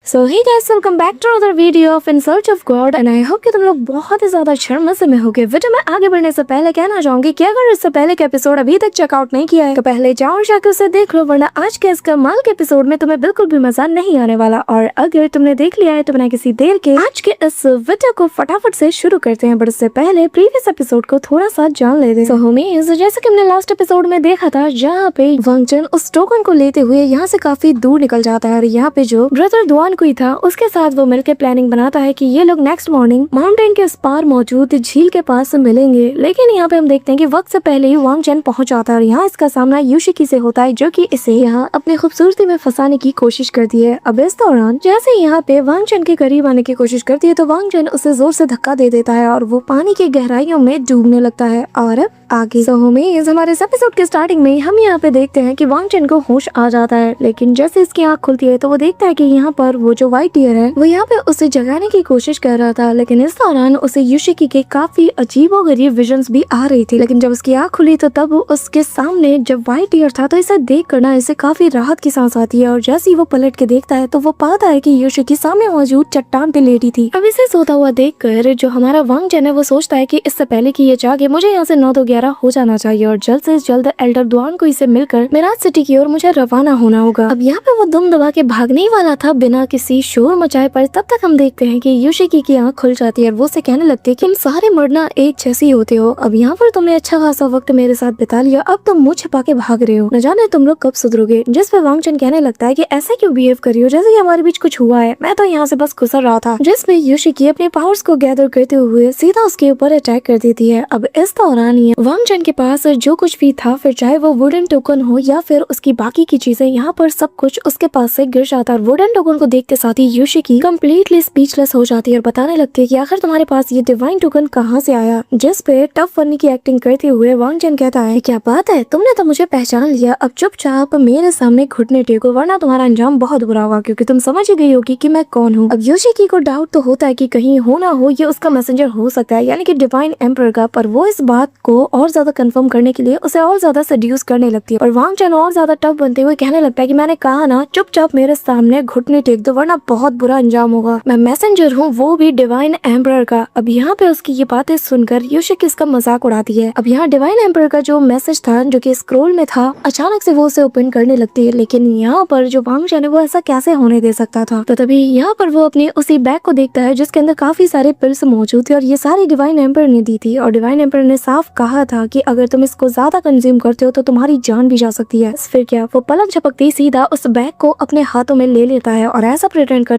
So hey guys, welcome back to other video of in search of God and I hope कि तुम लोग बहुत ही ज्यादा शर्मसे में होगे। वीडियो में आगे बढ़ने से पहले कहना चाहूंगी कि अगर इससे पहले का एपिसोड अभी तक चेकआउट नहीं किया है तो पहले जाओ और जाकर उसे देख लो, वरना आज के इस कमाल के एपिसोड में तुम्हें बिल्कुल भी मजा नहीं आने वाला। और अगर तुमने देख लिया है तो बिना किसी देर के आज के इस वीडियो को फटाफट से शुरू करते हैं। बट इससे पहले प्रीवियस एपिसोड को थोड़ा सा जान लेते हैं। सो होमीज, जैसे कि हमने लास्ट एपिसोड में देखा था, जहाँ पे वांग चेन उस टोकन को लेते हुए यहाँ से काफी दूर निकल जाता है और यहाँ पे जो ब्रदर दुआन कुई था उसके साथ वो मिलकर प्लानिंग बनाता है कि ये लोग नेक्स्ट मॉर्निंग माउंटेन के उस पार मौजूद झील के पास मिलेंगे। लेकिन यहाँ पे हम देखते हैं कि वक्त से पहले ही वांग चेन पहुंच जाता है और यहाँ इसका सामना यूशिकी से होता है, जो कि इसे यहाँ अपनी खूबसूरती में फंसाने की कोशिश करती है। अब इस दौरान जैसे यहाँ पे वांग चेन के करीब आने की कोशिश करती है तो वांग चेन उसे जोर से धक्का दे देता है और वो पानी की गहराइयों में डूबने लगता है। और अब आगे हमारे इस एपिसोड के स्टार्टिंग में हम यहाँ पे देखते हैं कि वांग चेन को होश आ जाता है, लेकिन जैसे इसकी आँख खुलती है तो वो देखता है कि यहाँ पर वो जो व्हाइट डियर है वो यहाँ पे उसे जगाने की कोशिश कर रहा था। लेकिन इस दौरान उसे यूशिकी के काफी अजीबोगरीब विजन्स भी आ रही थी। लेकिन जब उसकी आँख खुली तो तब उसके सामने जब व्हाइट डियर था तो इसे देख कर ना इसे काफी राहत की सांस आती है। और जैसे ही वो पलट के देखता है तो वो पाता है कि यूशिकी सामने मौजूद चट्टान पे लेटी थी। अब इसे सोता हुआ देख कर जो हमारा वांग चेन है वो सोचता है कि इससे पहले कि ये जागे मुझे यहाँ से 9 तो 11 हो जाना चाहिए और जल्द से जल्द एल्डर दुआन को इसे मिलकर मिराज सिटी की ओर मुझे रवाना होना होगा। अब यहाँ पे वो दुम दबा के भागने ही वाला था बिना किसी शोर मचाए, पर तब तक हम देखते हैं कि यूशिकी की आंख खुल जाती है और वो उसे कहने लगती है कि तुम सारे मरना एक जैसी होते हो। अब यहाँ पर तुमने अच्छा खासा वक्त मेरे साथ बिता लिया, अब तुम मुझ छिपा के भाग रहे हो, न जाने तुम लोग कब सुधरोगे। जिस पे वांग चेन कहने लगता है कि ऐसे क्यों बिहेव कर रही हो, जैसे कि हमारे बीच कुछ हुआ है, मैं तो यहाँ से बस गुजर रहा था। जिसपे यूशिकी अपने पावर्स को गैदर करते हुए सीधा उसके ऊपर अटैक कर देती है। अब इस दौरान वांग चेन के पास जो कुछ भी था, फिर चाहे वो वुडन टोकन हो या फिर उसकी बाकी की चीजें, यहाँ पर सब कुछ उसके पास से गिर जाता है। वुडन टोकन को देखते साथ ही यूशिकी कंप्लीटली स्पीचलेस हो जाती है और बताने लगती है कि आखिर तुम्हारे पास ये डिवाइन टोकन कहाँ से आया। जिस पे टफ फनी की एक्टिंग करते हुए वांग चेन कहता है, क्या बात है, तुमने तो मुझे पहचान लिया, अब चुपचाप मेरे सामने घुटने टेको वरना तुम्हारा अंजाम बहुत बुरा होगा, क्योंकि तुम समझ ही गई होगी कि मैं कौन हूँ। अब यूशिकी को डाउट तो होता है कि कहीं हो ना हो ये उसका मैसेंजर हो सकता है, यानी कि डिवाइन एम्परर का, पर वो इस बात को और ज्यादा कंफर्म करने के लिए उसे और ज्यादा सेड्यूस करने लगती है। और वांग चेन और ज्यादा टफ बनते हुए कहने लगता है कि मैंने कहा ना, चुपचाप मेरे सामने घुटने टेक दो वरना बहुत बुरा अंजाम होगा, मैं मैसेंजर हूँ, वो भी डिवाइन एम्परर का। अब यहाँ पे उसकी ये बातें सुनकर यूशिकी इसका मजाक उड़ाती है। अब यहाँ डिवाइन एम्परर का जो मैसेज था जो कि स्क्रोल में था, अचानक से वो उसे ओपन करने लगती है। लेकिन यहाँ पर जो वांग चेन है वो ऐसा कैसे होने दे सकता था। तो तभी यहाँ पर वो अपने उसी बैग को देखता है जिसके अंदर काफी सारे पिल्स मौजूद थे और ये सारी डिवाइन एम्परर ने दी थी। और डिवाइन एम्परर ने साफ कहा था कि अगर तुम इसको ज्यादा कंज्यूम करते हो तो तुम्हारी जान भी जा सकती है। फिर क्या, वो पलक झपकते ही सीधा उस बैग को अपने हाथों में ले लेता है और ऐसा प्रिटेंड कर